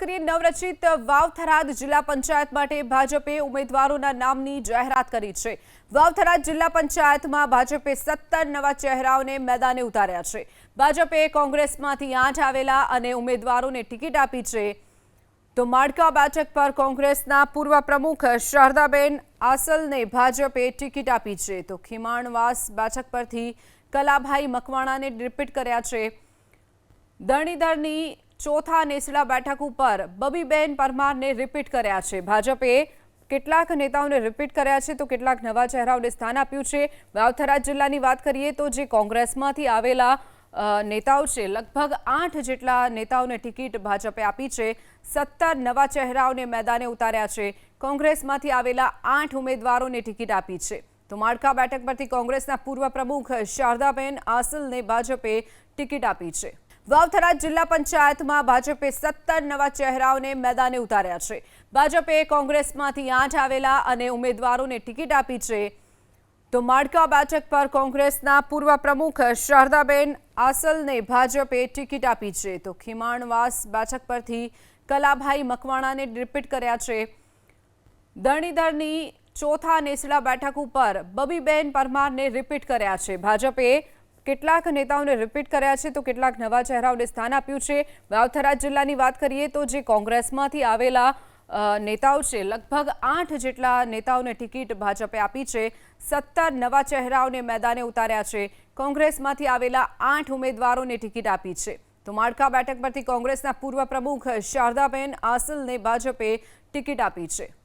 કરીએ નવરચિત વાવ-થરાદ જિલ્લા પંચાયત માટે ભાજપે ઉમેદવારોના નામની જાહેરાત કરી છે। વાવ-થરાદ જિલ્લા પંચાયતમાં ભાજપે 17 નવા ચહેરાઓને મેદાને ઉતાર્યા છે। ભાજપે કોંગ્રેસમાંથી 8 આવેલા અને ઉમેદવારોને ટિકિટ આપી છે। તો માળકા બેઠક પર કોંગ્રેસના પૂર્વ પ્રમુખ શારદાબેન આસલને ભાજપે ટિકિટ આપી છે। તો ખીમાણવાસ બેઠક પરથી કલાભાઈ મકવાણાને રિપીટ કર્યા છે। ધરણીધરની ચોથા નેસડા બેઠક ઉપર બબીબેન પરમારને રિપીટ કર્યા છે। ભાજપે કેટલાક નેતાઓને રિપીટ કર્યા છે તો કેટલાક નવા ચહેરાઓને સ્થાન આપ્યું છે। વાવ-થરાદ જિલ્લાની વાત કરીએ તો જે કોંગ્રેસમાંથી આવેલા નેતાઓ છે, લગભગ 8 જેટલા નેતાઓને ટિકિટ ભાજપે આપી છે। 17 નવા ચહેરાઓને મેદાને ઉતાર્યા છે। કોંગ્રેસમાંથી આવેલા 8 ઉમેદવારોને ટિકિટ આપી છે। તો માળકા બેઠક પરથી કોંગ્રેસના પૂર્વ પ્રમુખ શારદાબેન આસલને ભાજપે ટિકિટ આપી છે। વાવ-થરાદ જિલ્લા પંચાયતમાં ભાજપે 17 નવા ચહેરાઓને મેદાને ઉતાર્યા છે। ભાજપે કોંગ્રેસમાંથી 8 આવેલા અને ઉમેદવારોને ટિકિટ આપી છે। તો માળકા બેઠક પર કોંગ્રેસના પૂર્વ પ્રમુખ શારદાબેન આસલને ભાજપે ટિકિટ આપી છે। તો ખીમાણવાસ બેઠક પરથી કલાભાઈ મકવાણાને રિપીટ કર્યા છે। ધરણીધરની ચોથા નેસડા બેઠક ઉપર બબીબેન પરમારને રિપીટ કર્યા છે। ભાજપે કેટલાક નેતાઓને રિપીટ કર્યા છે તો કેટલાક નવા ચહેરાઓને સ્થાન આપ્યું છે। વાવ-થરાદ જિલ્લાની વાત કરીએ તો જે કોંગ્રેસમાંથી આવેલા નેતાઓ છે, લગભગ 8 જેટલા નેતાઓને ટિકિટ ભાજપે આપી છે। 17 નવા ચહેરાઓને મેદાને ઉતાર્યા છે। કોંગ્રેસમાંથી આવેલા 8 ઉમેદવારોને ટિકિટ આપી છે। તો માળકા બેઠક પરથી કોંગ્રેસના પૂર્વ પ્રમુખ શારદાબેન આસલને ભાજપે ટિકિટ આપી છે।